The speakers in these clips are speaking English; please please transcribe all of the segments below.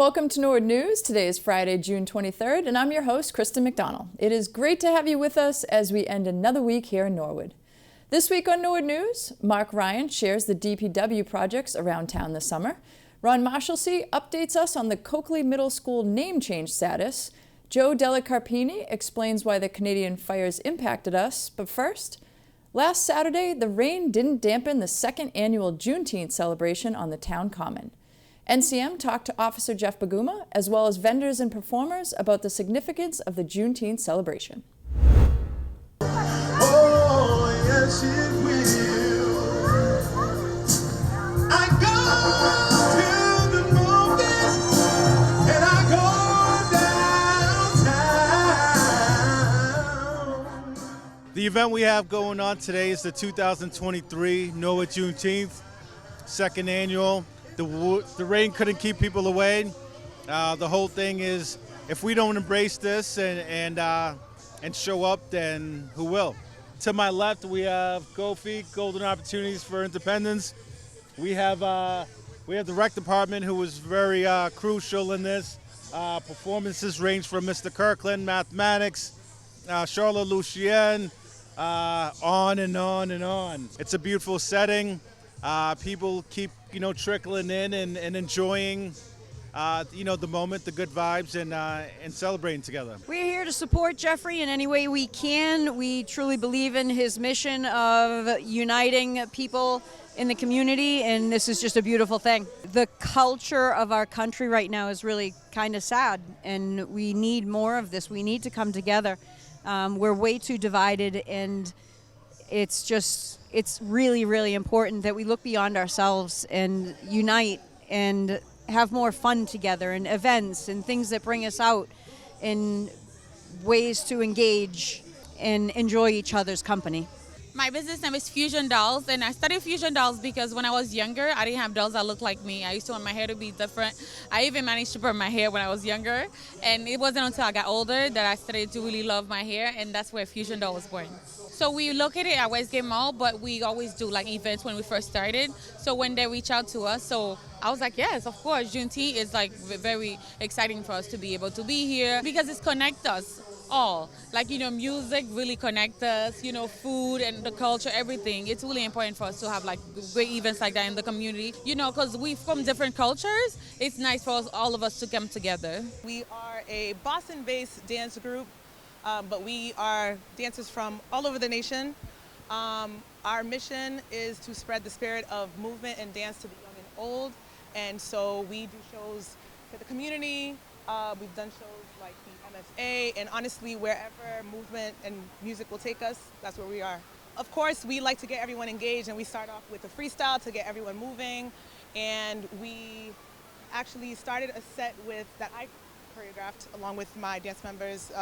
welcome to Norwood News. Today is Friday, June 23rd, and I'm your host, Kristen McDonald. It is great to have you with us as we end another week here in Norwood. This week on Norwood News, Mark Ryan shares the DPW projects around town this summer. Ron Marshalsea updates us on the Coakley Middle School name change status. Joe Delacarpini explains why the Canadian fires impacted us. But first, last Saturday, the rain didn't dampen the second annual Juneteenth celebration on the town common. NCM talked to Officer Jeff Baguma, as well as vendors and performers, about the significance of the Juneteenth celebration. Oh, yes, it will. I go to the movies and I go downtown. The event we have going on today is the 2023 Norwood Juneteenth, second annual. The rain couldn't keep people away. The whole thing is, if we don't embrace this and show up, then who will? To my left, we have GoFi, Golden Opportunities for Independence. We have the rec department, who was very crucial in this. Performances range from Mr. Kirkland, mathematics, Charlotte Lucien, on and on and on. It's a beautiful setting. People keep trickling in and enjoying the moment, the good vibes, and celebrating together. We're here to support Jeffrey in any way we can. We truly believe in his mission of uniting people in the community, and this is just a beautiful thing. The culture of our country right now is really kind of sad, and we need more of this. We need to come together. We're way too divided, and it's really, really important that we look beyond ourselves and unite and have more fun together, and events and things that bring us out, and ways to engage and enjoy each other's company. My business name is Fusion Dolls, and I studied Fusion Dolls because when I was younger, I didn't have dolls that looked like me. I used to want my hair to be different. I even managed to perm my hair when I was younger, and it wasn't until I got older that I started to really love my hair, and that's where Fusion Doll was born. So we located at Westgate Mall, but we always do like events when we first started. So when they reach out to us, so I was like, yes, of course, Juneteenth is like very exciting for us to be able to be here because it connects us all. Like, music really connects us, food and the culture, everything. It's really important for us to have like great events like that in the community, because we from different cultures. It's nice for us, all of us, to come together. We are a Boston-based dance group, but we are dancers from all over the nation. Our mission is to spread the spirit of movement and dance to the young and old. And so we do shows for the community. We've done shows like the MFA, and honestly, wherever movement and music will take us, that's where we are. Of course, we like to get everyone engaged, and we start off with a freestyle to get everyone moving. And we actually started a set that I choreographed along with my dance members.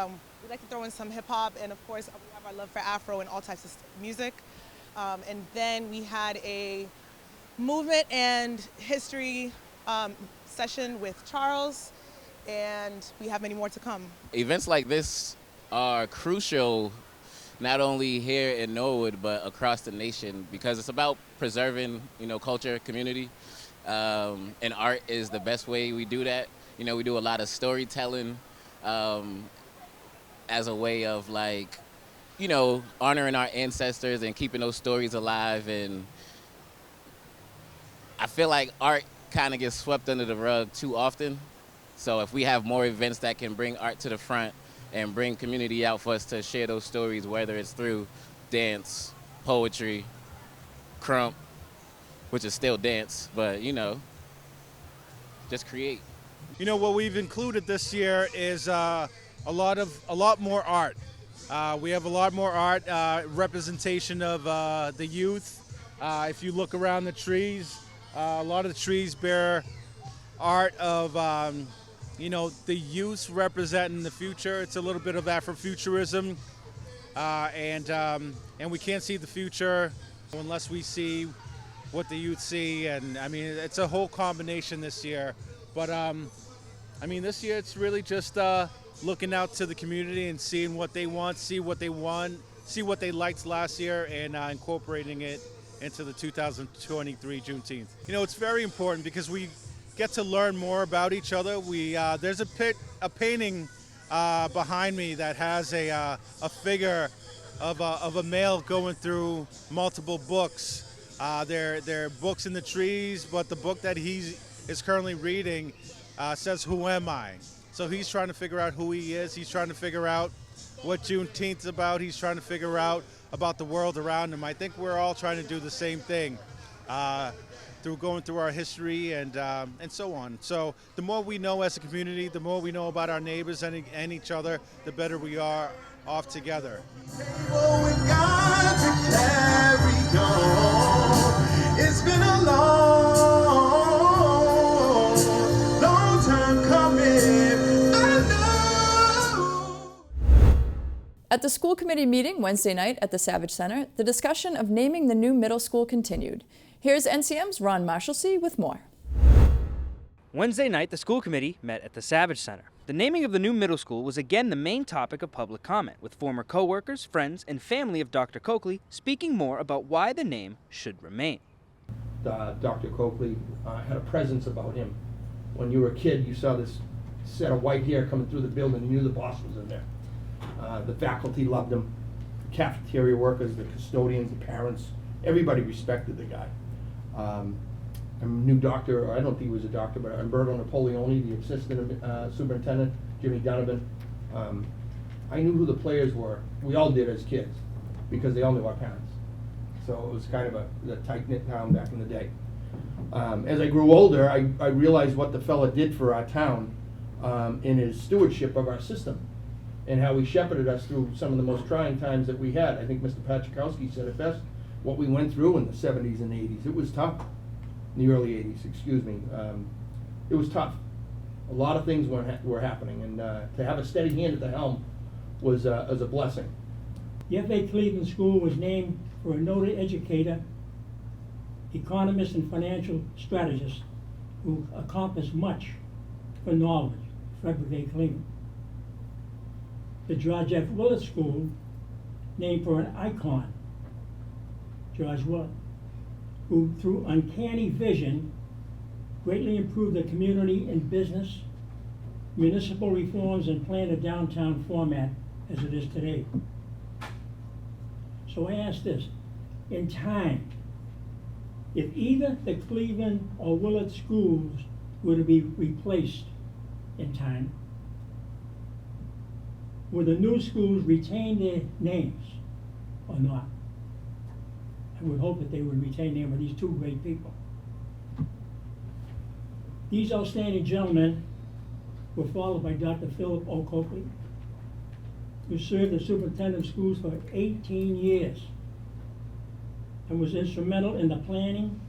We like to throw in some hip hop, and of course, we have our love for Afro and all types of music. And then we had a movement and history session with Charles, and we have many more to come. Events like this are crucial, not only here in Norwood, but across the nation, because it's about preserving, culture, community, and art is the best way we do that. We do a lot of storytelling as a way of honoring our ancestors and keeping those stories alive. And I feel like art kind of gets swept under the rug too often. So if we have more events that can bring art to the front and bring community out for us to share those stories, whether it's through dance, poetry, crump, which is still dance, but just create. What we've included this year is a lot more art. We have a lot more art, representation of the youth. If you look around the trees, a lot of the trees bear art of the youth representing the future. It's a little bit of Afrofuturism, and we can't see the future unless we see what the youth see. And it's a whole combination this year. But this year it's really just looking out to the community and seeing what they want, see what they liked last year, and incorporating it into the 2023 Juneteenth. It's very important because we get to learn more about each other. There's a painting behind me that has a figure of a male going through multiple books. They're books in the trees, but the book that he is currently reading says, "Who am I?" So he's trying to figure out who he is. He's trying to figure out what Juneteenth's about. He's trying to figure out about the world around him. I think we're all trying to do the same thing through going through our history and so on. So the more we know as a community, the more we know about our neighbors and each other, the better we are off together. Table with God to carry on. It's been a long time coming. I know. At the school committee meeting Wednesday night at the Savage Center, the discussion of naming the new middle school continued. Here's NCM's Ron Marshalsea with more. Wednesday night, the school committee met at the Savage Center. The naming of the new middle school was again the main topic of public comment, with former co-workers, friends, and family of Dr. Coakley speaking more about why the name should remain. Dr. Coakley had a presence about him. When you were a kid, you saw this set of white hair coming through the building, you knew the boss was in there. The faculty loved him, the cafeteria workers, the custodians, the parents, everybody respected the guy. A new doctor, or I don't think he was a doctor, but Umberto Napoleone, the assistant superintendent, Jimmy Donovan. I knew who the players were. We all did as kids, because they all knew our parents. So it was kind of a tight-knit town back in the day. As I grew older, I realized what the fella did for our town in his stewardship of our system, and how he shepherded us through some of the most trying times that we had. I think Mr. Pachikowski said it best, what we went through in the 70s and 80s. It was tough. In the early 80s, excuse me. It was tough. A lot of things were happening, and to have a steady hand at the helm was a blessing. The F.A. Cleveland School was named for a noted educator, economist, and financial strategist who accomplished much for Norwood, Frederick A. Cleveland. The George F. Willard School, named for an icon, George Willard, who through uncanny vision greatly improved the community and business, municipal reforms, and planned a downtown format as it is today. So I ask this, in time, if either the Cleveland or Willard schools were to be replaced in time, will the new schools retain their names or not? I would hope that they would retain the name of these two great people. These outstanding gentlemen were followed by Dr. Philip O. Coakley, who served as superintendent of schools for 18 years and was instrumental in the planning,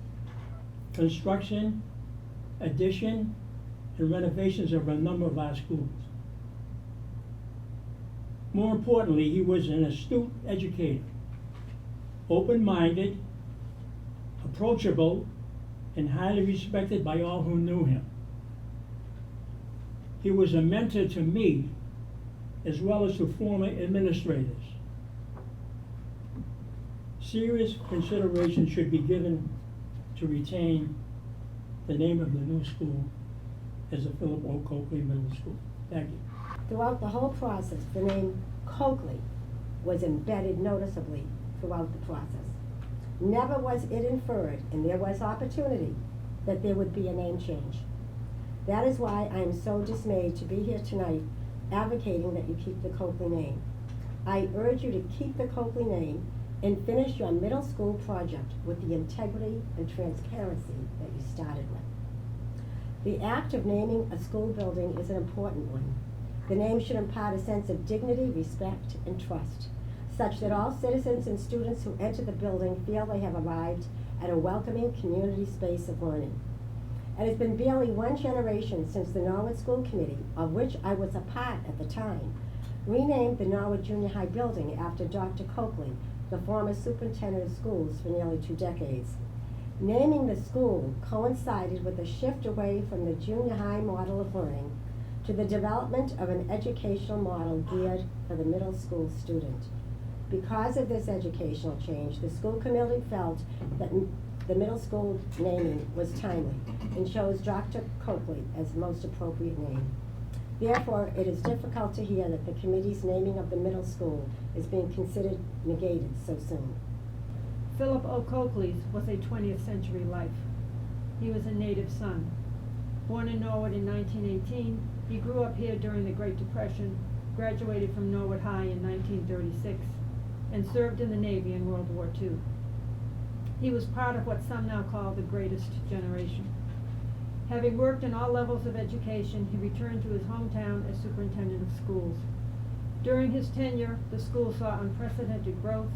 construction, addition, and renovations of a number of our schools. More importantly, he was an astute educator, open-minded, approachable, and highly respected by all who knew him. He was a mentor to me, as well as to former administrators. Serious consideration should be given to retain the name of the new school as the Philip O. Coakley Middle School. Thank you. Throughout the whole process, the name Coakley was embedded noticeably throughout the process. Never was it inferred, and there was opportunity, that there would be a name change. That is why I am so dismayed to be here tonight advocating that you keep the Coakley name. I urge you to keep the Coakley name and finish your middle school project with the integrity and transparency that you started with. The act of naming a school building is an important one. The name should impart a sense of dignity, respect, and trust, such that all citizens and students who enter the building feel they have arrived at a welcoming community space of learning. It has been barely one generation since the Norwood School Committee, of which I was a part at the time, renamed the Norwood Junior High building after Dr. Coakley, the former superintendent of schools for nearly 2 decades. Naming the school coincided with a shift away from the junior high model of learning to the development of an educational model geared for the middle school student. Because of this educational change, the school committee felt that the middle school naming was timely and chose Dr. Coakley as the most appropriate name. Therefore, it is difficult to hear that the committee's naming of the middle school is being considered negated so soon. Philip O. Coakley was a 20th century life. He was a native son. Born in Norwood in 1918, he grew up here during the Great Depression, graduated from Norwood High in 1936, and served in the Navy in World War II. He was part of what some now call the greatest generation. Having worked in all levels of education, he returned to his hometown as superintendent of schools. During his tenure, the school saw unprecedented growth,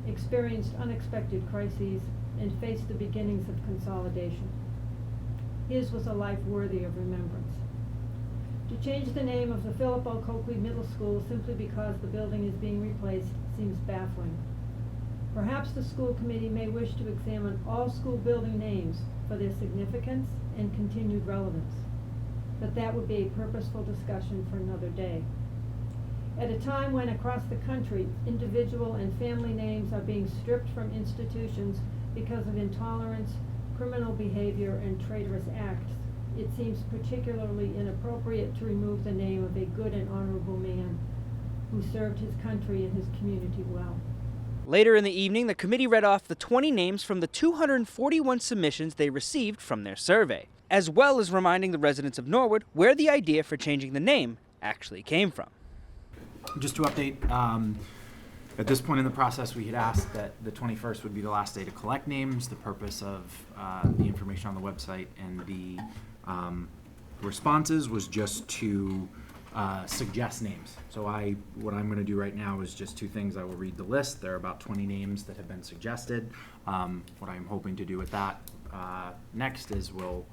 experienced unexpected crises, and faced the beginnings of consolidation. His was a life worthy of remembrance. To change the name of the Philip O. Coakley Middle School simply because the building is being replaced seems baffling. Perhaps the school committee may wish to examine all school building names for their significance and continued relevance, but that would be a purposeful discussion for another day. At a time when across the country, individual and family names are being stripped from institutions because of intolerance, criminal behavior, and traitorous acts, it seems particularly inappropriate to remove the name of a good and honorable man who served his country and his community well. Later in the evening, the committee read off the 20 names from the 241 submissions they received from their survey, as well as reminding the residents of Norwood where the idea for changing the name actually came from. Just to update, at this point in the process, we had asked that the 21st would be the last day to collect names. The purpose of the information on the website and the responses was just to suggest names. So what I'm going to do right now is just two things. I will read the list. There are about 20 names that have been suggested. What I'm hoping to do with that next is we'll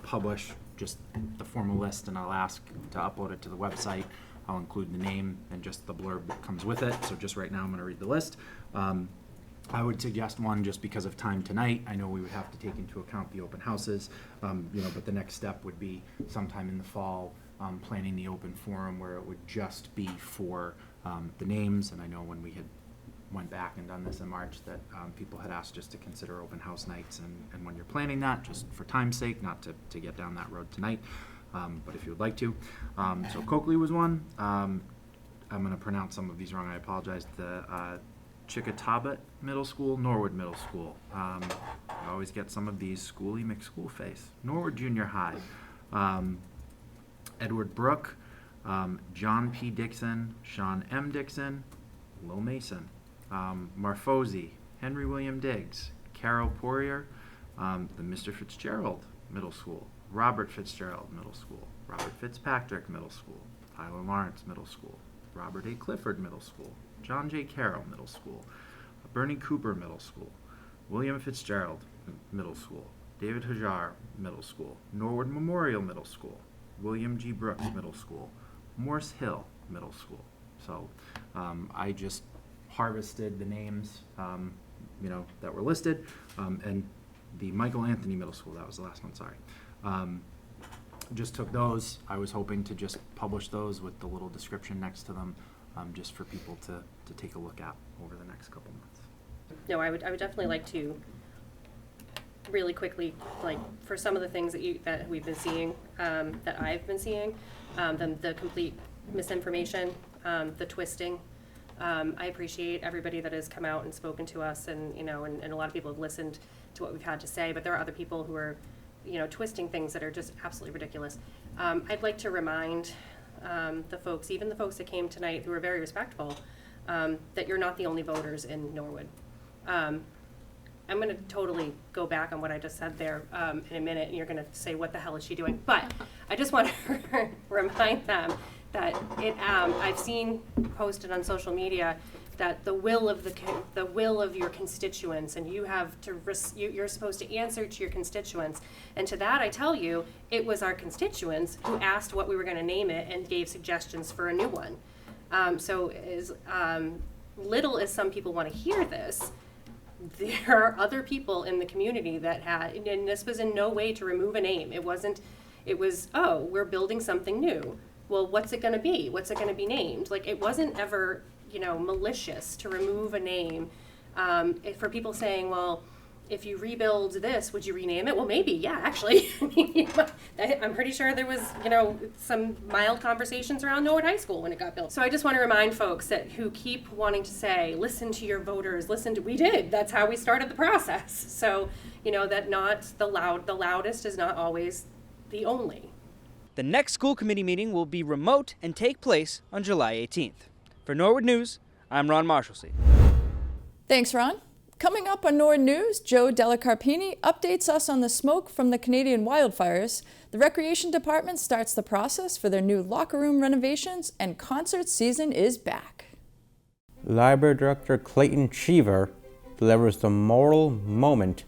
publish just the formal list, and I'll ask to upload it to the website. I'll include the name and just the blurb that comes with it. So just right now I'm going to read the list. I would suggest one just because of time tonight. I know we would have to take into account the open houses, but the next step would be sometime in the fall, planning the open forum where it would just be for the names. And I know when we had went back and done this in March that people had asked just to consider open house nights, and when you're planning that, just for time's sake, not to get down that road tonight. But if you would like to. So Coakley was one. I'm going to pronounce some of these wrong. I apologize. The Chickatabat Middle School, Norwood Middle School. I always get some of these schooly McSchool face. Norwood Junior High. Edward Brook, John P. Dixon, Sean M. Dixon, Lil Mason, Marfosi, Henry William Diggs, Carol Poirier, the Mr. Fitzgerald Middle School, Robert Fitzgerald Middle School, Robert Fitzpatrick Middle School, Tyler Lawrence Middle School, Robert A. Clifford Middle School, John J. Carroll Middle School, Bernie Cooper Middle School, William Fitzgerald Middle School, David Hajar Middle School, Norwood Memorial Middle School, William G. Brooks Middle School, Morse Hill Middle School. So I just harvested the names that were listed, and the Michael Anthony Middle School, that was the last one, sorry. Just took those. I was hoping to just publish those with the little description next to them, just for people to take a look at over the next couple months. No, I would definitely like to really quickly, like for some of the things that we've been seeing, that I've been seeing, the complete misinformation, the twisting. I appreciate everybody that has come out and spoken to us, and and a lot of people have listened to what we've had to say, but there are other people who are twisting things that are just absolutely ridiculous. I'd like to remind the folks, even the folks that came tonight who were very respectful, that you're not the only voters in Norwood. I'm going to totally go back on what I just said there in a minute, and you're going to say, what the hell is she doing? But I just want to remind them that I've seen posted on social media that the will of your constituents, and you have to you're supposed to answer to your constituents. And to that, I tell you, it was our constituents who asked what we were going to name it and gave suggestions for a new one. So as little as some people want to hear this, there are other people in the community that had, and this was in no way to remove a name. It was, oh, we're building something new. Well, what's it going to be? What's it going to be named? Like, it wasn't ever malicious to remove a name. For people saying, well, if you rebuild this, would you rename it? Well, maybe, yeah, actually. I'm pretty sure there was, some mild conversations around Norwood High School when it got built. So I just want to remind folks that who keep wanting to say, listen to your voters, we did. That's how we started the process. So, that not the loudest is not always the only. The next school committee meeting will be remote and take place on July 18th. For Norwood News, I'm Ron Marshalsea. Thanks, Ron. Coming up on Norwood News, Joe Delacarpini updates us on the smoke from the Canadian wildfires. The Recreation Department starts the process for their new locker room renovations, and concert season is back. Library Director Clayton Cheever delivers the moral moment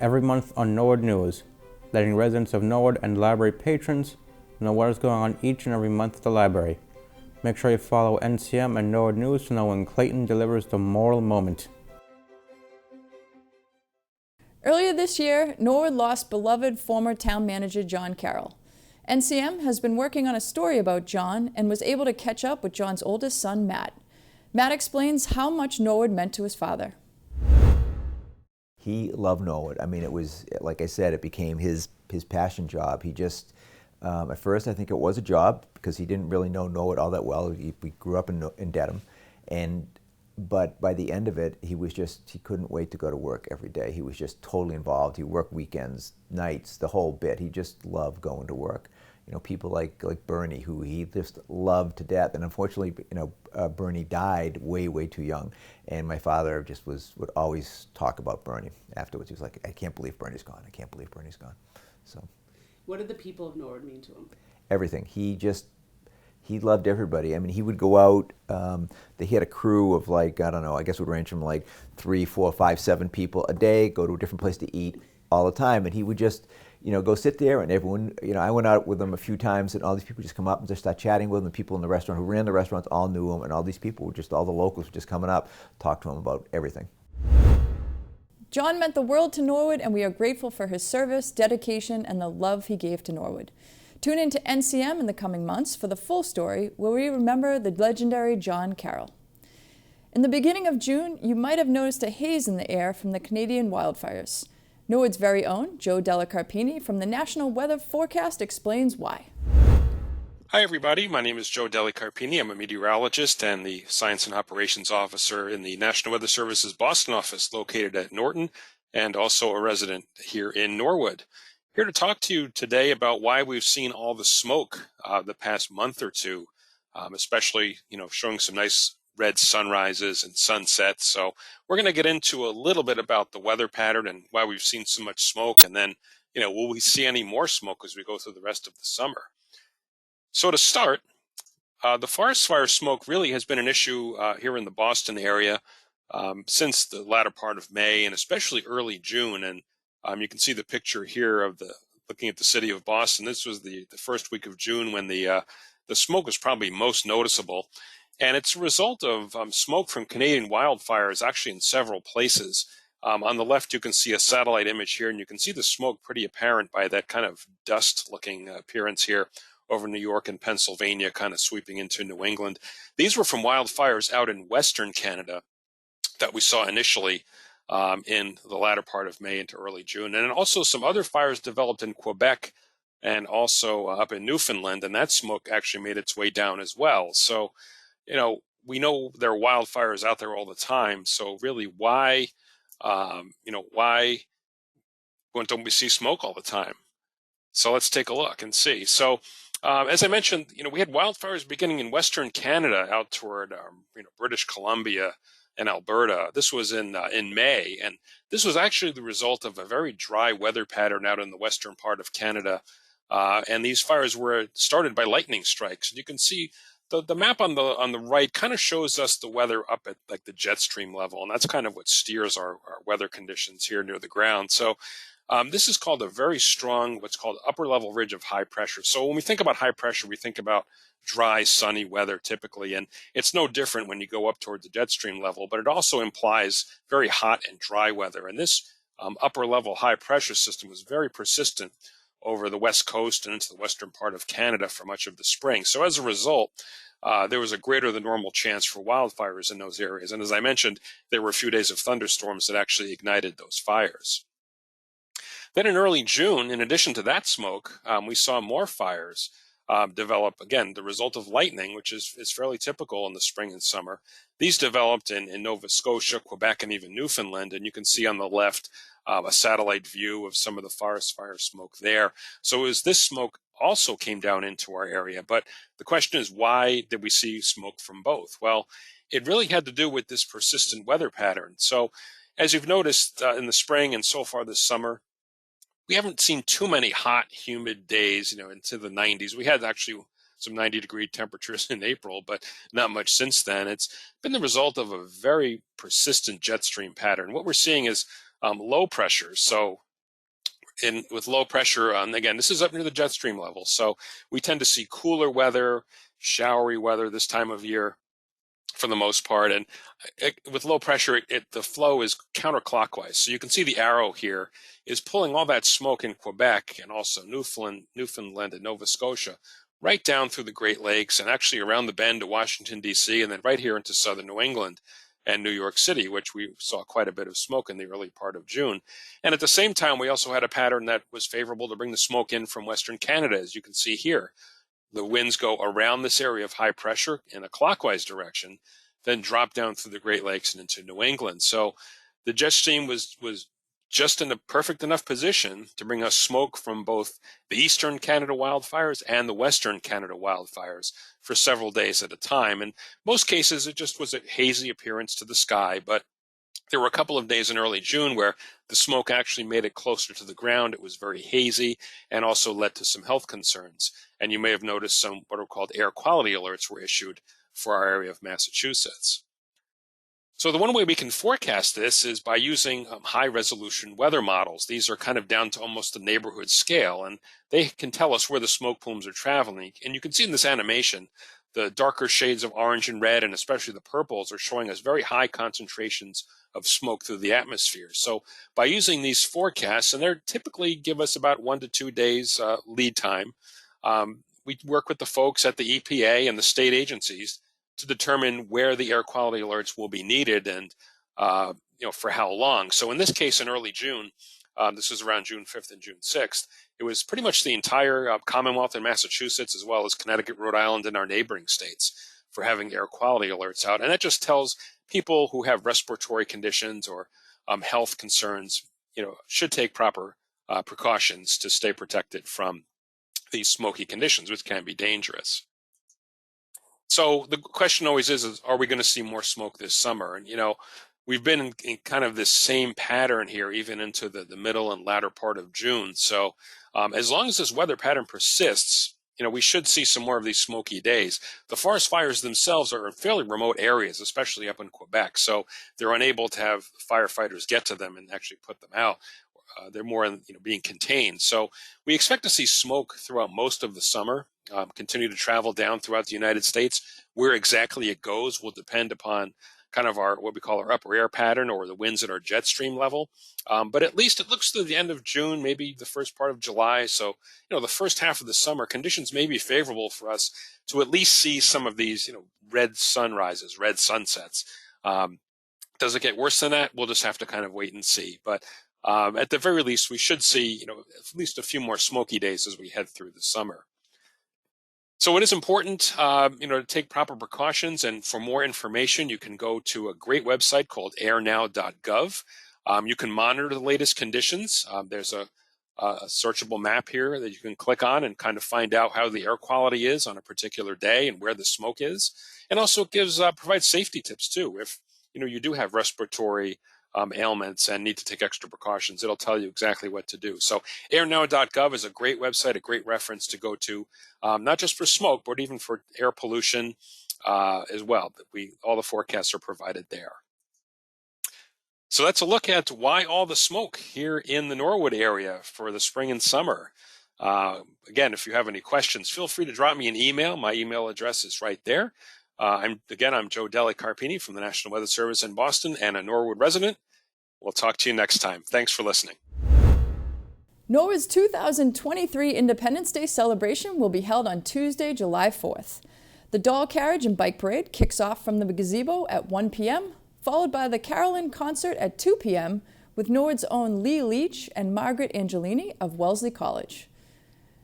every month on Norwood News, letting residents of Norwood and library patrons know what is going on each and every month at the library. Make sure you follow NCM and Norwood News to know when Clayton delivers the moral moment. Earlier this year, Norwood lost beloved former town manager John Carroll. NCM has been working on a story about John and was able to catch up with John's oldest son, Matt. Matt explains how much Norwood meant to his father. He loved Norwood. I mean, it was, like I said, it became his passion job. He just, at first I think it was a job because he didn't really know Norwood all that well. We grew up in Dedham, but by the end of it, he couldn't wait to go to work every day. He was just totally involved. He worked weekends, nights, the whole bit. He just loved going to work. People like Bernie, who he just loved to death. And unfortunately, Bernie died way, way too young. And my father just would always talk about Bernie afterwards. He was like, I can't believe Bernie's gone. I can't believe Bernie's gone. So, what did the people of Norwood mean to him? Everything. He loved everybody. I mean, he would go out. He had a crew of I guess it would range from 3, 4, 5, 7 people a day, go to a different place to eat all the time. And he would just, go sit there and everyone, I went out with him a few times and all these people just come up and just start chatting with him. The people in the restaurant who ran the restaurants all knew him, and all these people were just, all the locals were just coming up, talk to him about everything. John meant the world to Norwood, and we are grateful for his service, dedication, and the love he gave to Norwood. Tune in to NCM in the coming months for the full story, where we remember the legendary John Carroll. In the beginning of June, you might have noticed a haze in the air from the Canadian wildfires. Norwood's very own Joe Delacarpini from the National Weather Forecast explains why. Hi everybody, my name is Joe Delacarpini. I'm a meteorologist and the Science and Operations Officer in the National Weather Service's Boston office located at Norton, and also a resident here in Norwood. Here to talk to you today about why we've seen all the smoke the past month or two, especially, showing some nice red sunrises and sunsets. So we're going to get into a little bit about the weather pattern and why we've seen so much smoke, and then, will we see any more smoke as we go through the rest of the summer? So to start, the forest fire smoke really has been an issue here in the Boston area since the latter part of May and especially early June. And you can see the picture here of looking at the city of Boston. This was the first week of June when the smoke was probably most noticeable. And it's a result of smoke from Canadian wildfires actually in several places. On the left, you can see a satellite image here, and you can see the smoke pretty apparent by that kind of dust-looking appearance here over New York and Pennsylvania, kind of sweeping into New England. These were from wildfires out in Western Canada that we saw initially in the latter part of May into early June. And also some other fires developed in Quebec and also up in Newfoundland, and that smoke actually made its way down as well. So, we know there are wildfires out there all the time. So really, why don't we see smoke all the time? So let's take a look and see. So as I mentioned, we had wildfires beginning in Western Canada out toward British Columbia and Alberta. This was in May, and this was actually the result of a very dry weather pattern out in the western part of Canada. And these fires were started by lightning strikes. And you can see the map on the right kind of shows us the weather up at the jet stream level, and that's kind of what steers our weather conditions here near the ground. So this is called a very strong, what's called upper level ridge of high pressure. So when we think about high pressure, we think about dry, sunny weather typically, and it's no different when you go up towards the jet stream level, but it also implies very hot and dry weather. And this upper level high pressure system was very persistent over the west coast and into the western part of Canada for much of the spring. So as a result, there was a greater than normal chance for wildfires in those areas. And as I mentioned, there were a few days of thunderstorms that actually ignited those fires. Then in early June, in addition to that smoke, we saw more fires develop, again, the result of lightning, which is fairly typical in the spring and summer. These developed in Nova Scotia, Quebec, and even Newfoundland. And you can see on the left a satellite view of some of the forest fire smoke there. So as this smoke also came down into our area. But the question is, why did we see smoke from both? Well, it really had to do with this persistent weather pattern. So as you've noticed in the spring and so far this summer, we haven't seen too many hot, humid days, into the 90s. We had actually some 90-degree temperatures in April, but not much since then. It's been the result of a very persistent jet stream pattern. What we're seeing is low pressure. So with low pressure, again, this is up near the jet stream level. So we tend to see cooler weather, showery weather this time of year for the most part. And with low pressure, the flow is counterclockwise. So you can see the arrow here is pulling all that smoke in Quebec and also Newfoundland and Nova Scotia right down through the Great Lakes and actually around the bend to Washington, D.C., and then right here into southern New England and New York City, which we saw quite a bit of smoke in the early part of June. And at the same time, we also had a pattern that was favorable to bring the smoke in from Western Canada, as you can see here. The winds go around this area of high pressure in a clockwise direction, then drop down through the Great Lakes and into New England. So the jet stream was just in a perfect enough position to bring us smoke from both the eastern Canada wildfires and the western Canada wildfires for several days at a time. In most cases, it just was a hazy appearance to the sky, but there were a couple of days in early June where the smoke actually made it closer to the ground. It was very hazy and also led to some health concerns. And you may have noticed some what are called air quality alerts were issued for our area of Massachusetts. So the one way we can forecast this is by using high-resolution weather models. These are kind of down to almost the neighborhood scale, and they can tell us where the smoke plumes are traveling. And you can see in this animation, the darker shades of orange and red, and especially the purples, are showing us very high concentrations of smoke through the atmosphere. So by using these forecasts, and they typically give us about 1 to 2 days lead time, we work with the folks at the EPA and the state agencies to determine where the air quality alerts will be needed and for how long. So in this case, in early June, this was around June 5th and June 6th, it was pretty much the entire Commonwealth in Massachusetts, as well as Connecticut, Rhode Island, and our neighboring states for having air quality alerts out. And that just tells people who have respiratory conditions or health concerns, should take proper precautions to stay protected from these smoky conditions, which can be dangerous. So the question always is are we going to see more smoke this summer? And, we've been in kind of this same pattern here, even into the middle and latter part of June. So as long as this weather pattern persists, we should see some more of these smoky days. The forest fires themselves are in fairly remote areas, especially up in Quebec. So they're unable to have firefighters get to them and actually put them out. They're more being contained. So we expect to see smoke throughout most of the summer, continue to travel down throughout the United States. Where exactly it goes will depend upon kind of what we call our upper air pattern or the winds at our jet stream level. But at least it looks through the end of June, maybe the first part of July. So, the first half of the summer, conditions may be favorable for us to at least see some of these, red sunrises, red sunsets. Does it get worse than that? We'll just have to kind of wait and see. But at the very least, we should see, at least a few more smoky days as we head through the summer. So it is important, to take proper precautions. And for more information, you can go to a great website called airnow.gov. You can monitor the latest conditions. There's a searchable map here that you can click on and kind of find out how the air quality is on a particular day and where the smoke is. And also it provides safety tips too. If you do have respiratory ailments and need to take extra precautions, it'll tell you exactly what to do. So airnow.gov is a great website, a great reference to go to, not just for smoke, but even for air pollution as well. All the forecasts are provided there. So that's a look at why all the smoke here in the Norwood area for the spring and summer. Again, if you have any questions, feel free to drop me an email. My email address is right there. I'm Joe Deli Carpini from the National Weather Service in Boston and a Norwood resident. We'll talk to you next time. Thanks for listening. Norwood's 2023 Independence Day celebration will be held on Tuesday, July 4th. The doll carriage and bike parade kicks off from the gazebo at 1 p.m., followed by the Carolyn concert at 2 p.m. with Norwood's own Lee Leach and Margaret Angelini of Wellesley College.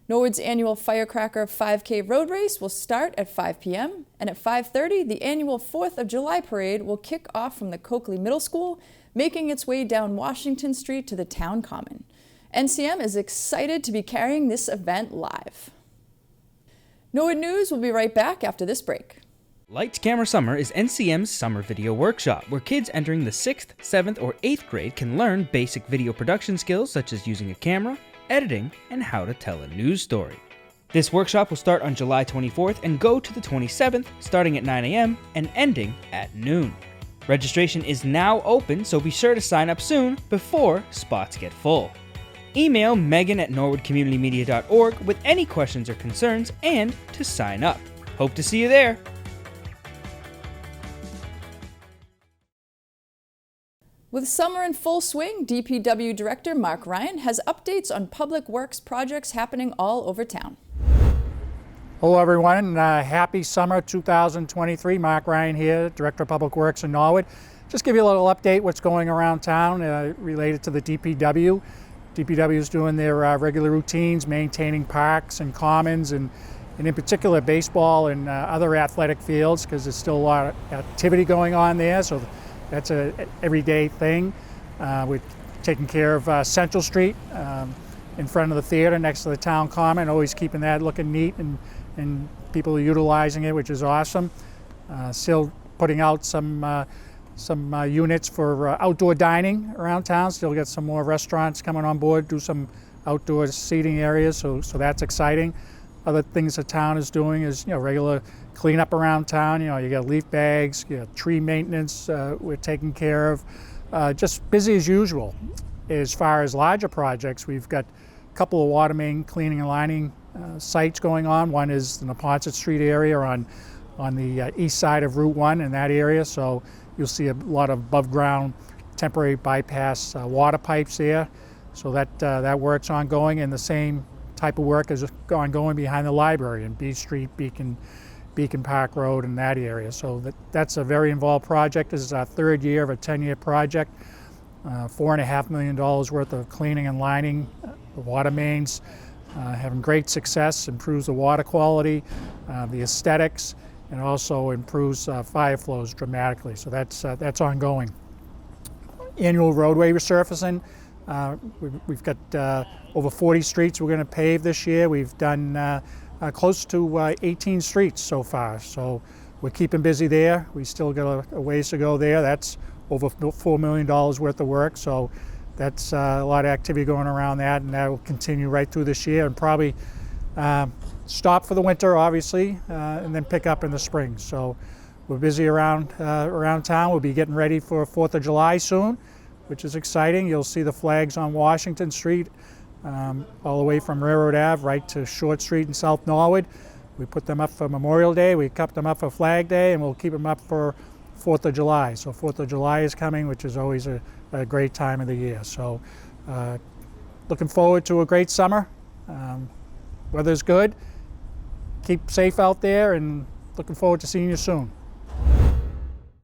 Norwood's annual Firecracker 5K road race will start at 5 p.m., and at 5:30, the annual 4th of July parade will kick off from the Coakley Middle School, making its way down Washington Street to the town common. NCM is excited to be carrying this event live. Norwood News will be right back after this break. Lights Camera Summer is NCM's summer video workshop, where kids entering the 6th, 7th, or 8th grade can learn basic video production skills such as using a camera, editing, and how to tell a news story. This workshop will start on July 24th and go to the 27th, starting at 9 a.m. and ending at noon. Registration is now open, so be sure to sign up soon before spots get full. Email megan@norwoodcommunitymedia.org with any questions or concerns and to sign up. Hope to see you there. With summer in full swing, DPW Director Mark Ryan has updates on public works projects happening all over town. Hello everyone, happy summer 2023. Mark Ryan here, Director of Public Works in Norwood. Just give you a little update what's going around town related to the DPW. DPW is doing their regular routines, maintaining parks and commons, and in particular baseball and other athletic fields, because there's still a lot of activity going on there, so that's an everyday thing. We're taking care of Central Street in front of the theater next to the town common, always keeping that looking neat, and people are utilizing it, which is awesome. Still putting out some units for outdoor dining around town. Still get some more restaurants coming on board, do some outdoor seating areas, so that's exciting. Other things the town is doing is, regular cleanup around town. You got leaf bags, you got tree maintenance we're taking care of. Just busy as usual. As far as larger projects, we've got a couple of water main cleaning and lining sites going on. One is in the Ponset Street area on the east side of Route 1 in that area, so you'll see a lot of above ground temporary bypass water pipes there. So that work's ongoing, and the same type of work is ongoing behind the library in B Street, Beacon Park Road, and that area. So that's a very involved project. This is our third year of a 10-year project. $4.5 million worth of cleaning and lining the water mains, having great success, improves the water quality, the aesthetics, and also improves fire flows dramatically. So that's ongoing. Annual roadway resurfacing. We've got over 40 streets we're going to pave this year. We've done close to 18 streets so far, so we're keeping busy there. We still got a ways to go there. That's over $4 million worth of work, so that's a lot of activity going around that, and that will continue right through this year, and probably stop for the winter, obviously, and then pick up in the spring. So we're busy around town. We'll be getting ready for 4th of July soon, which is exciting. You'll see the flags on Washington Street, all the way from Railroad Ave right to Short Street in South Norwood. We put them up for Memorial Day, we kept them up for Flag Day, and we'll keep them up for 4th of July. So 4th of July is coming, which is always a great time of the year. So looking forward to a great summer. Weather's good. Keep safe out there, and looking forward to seeing you soon.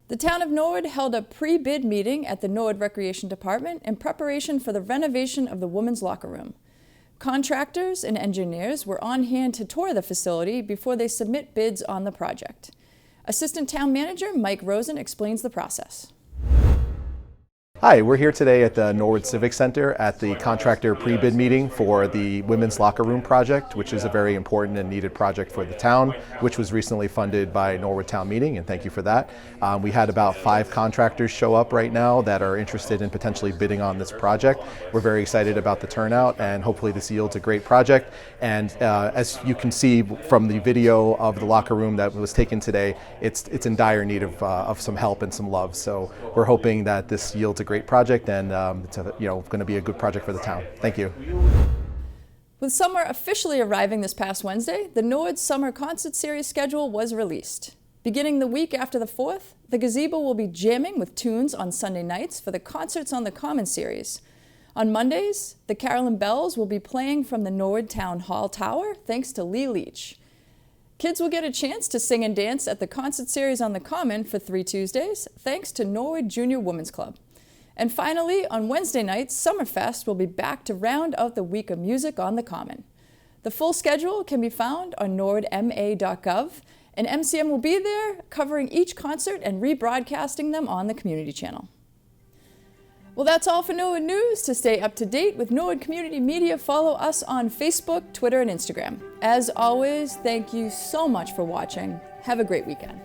The town of Norwood held a pre-bid meeting at the Norwood Recreation Department in preparation for the renovation of the women's locker room. Contractors and engineers were on hand to tour the facility before they submit bids on the project. Assistant Town Manager Mike Rosen explains the process. Hi, we're here today at the Norwood Civic Center at the contractor pre-bid meeting for the Women's Locker Room project, which is a very important and needed project for the town, which was recently funded by Norwood Town Meeting, and thank you for that. We had about 5 contractors show up right now that are interested in potentially bidding on this project. We're very excited about the turnout, and hopefully this yields a great project. And as you can see from the video of the locker room that was taken today, it's in dire need of some help and some love. So we're hoping that this yields a great project, and it's going to be a good project for the town. Thank you. With summer officially arriving this past Wednesday, the Norwood Summer Concert Series schedule was released. Beginning the week after the 4th, the gazebo will be jamming with tunes on Sunday nights for the Concerts on the Common series. On Mondays, the Carolyn Bells will be playing from the Norwood Town Hall Tower, thanks to Lee Leach. Kids will get a chance to sing and dance at the concert series on the Common for 3 Tuesdays, thanks to Norwood Junior Women's Club. And finally, on Wednesday nights, Summerfest will be back to round out the week of music on the Common. The full schedule can be found on norwoodma.gov, and MCM will be there covering each concert and rebroadcasting them on the community channel. Well, that's all for Norwood News. To stay up to date with Norwood Community Media, follow us on Facebook, Twitter, and Instagram. As always, thank you so much for watching. Have a great weekend.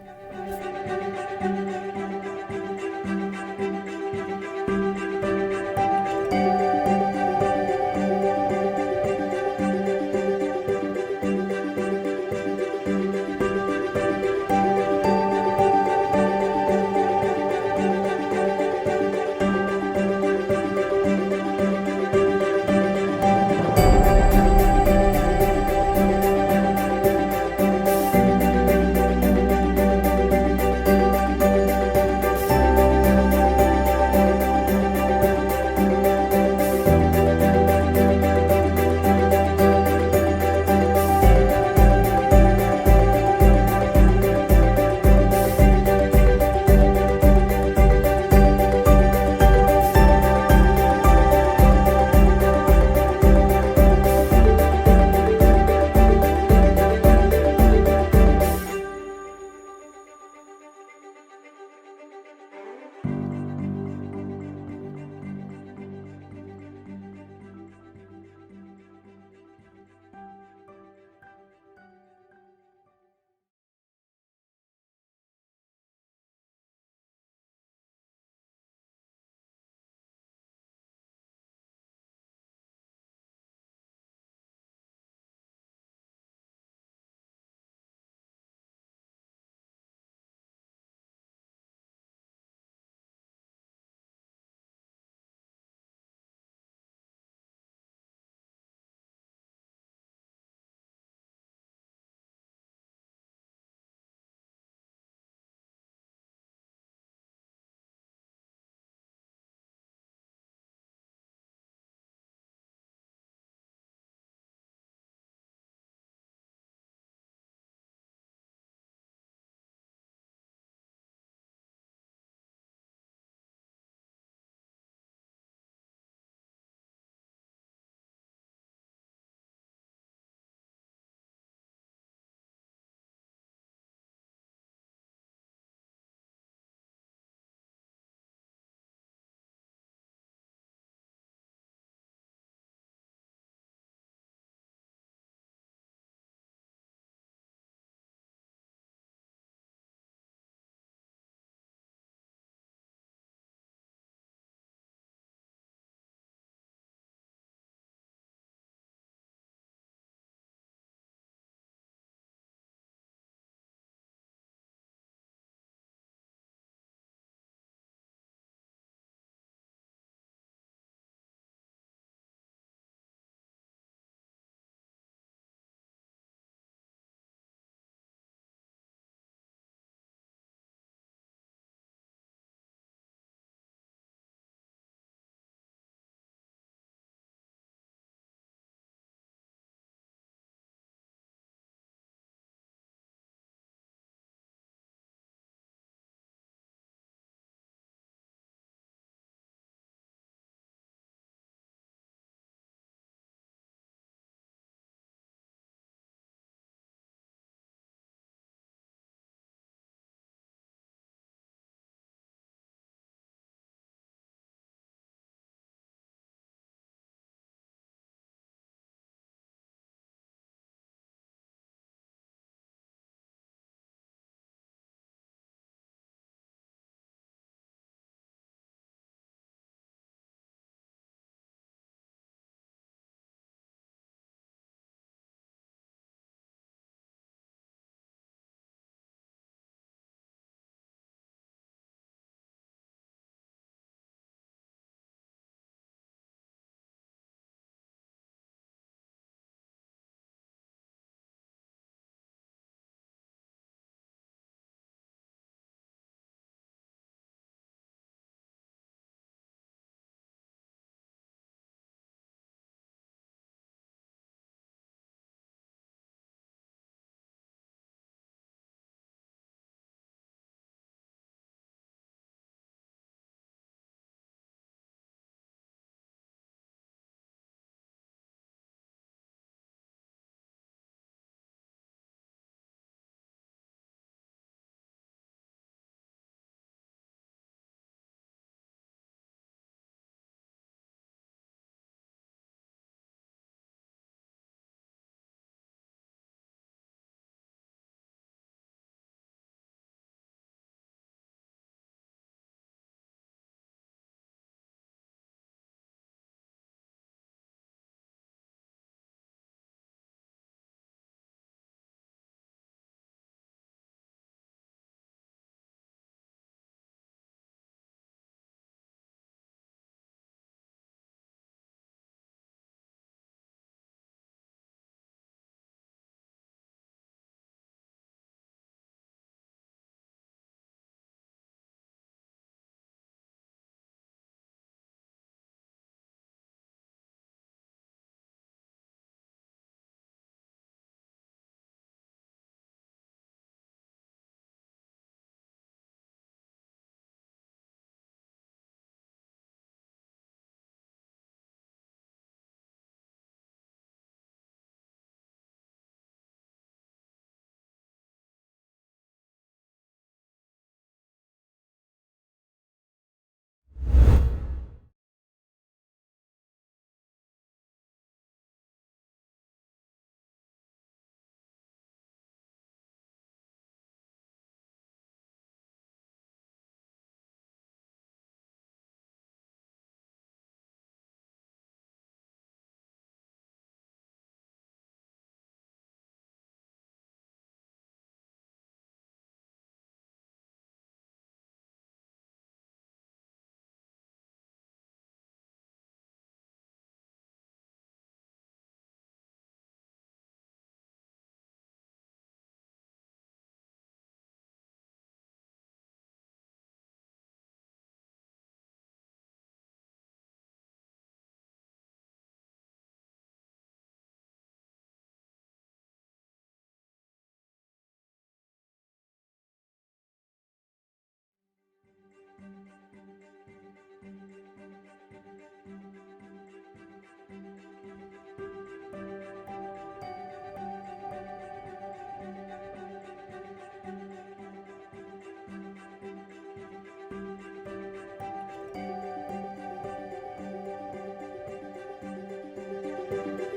Norwood.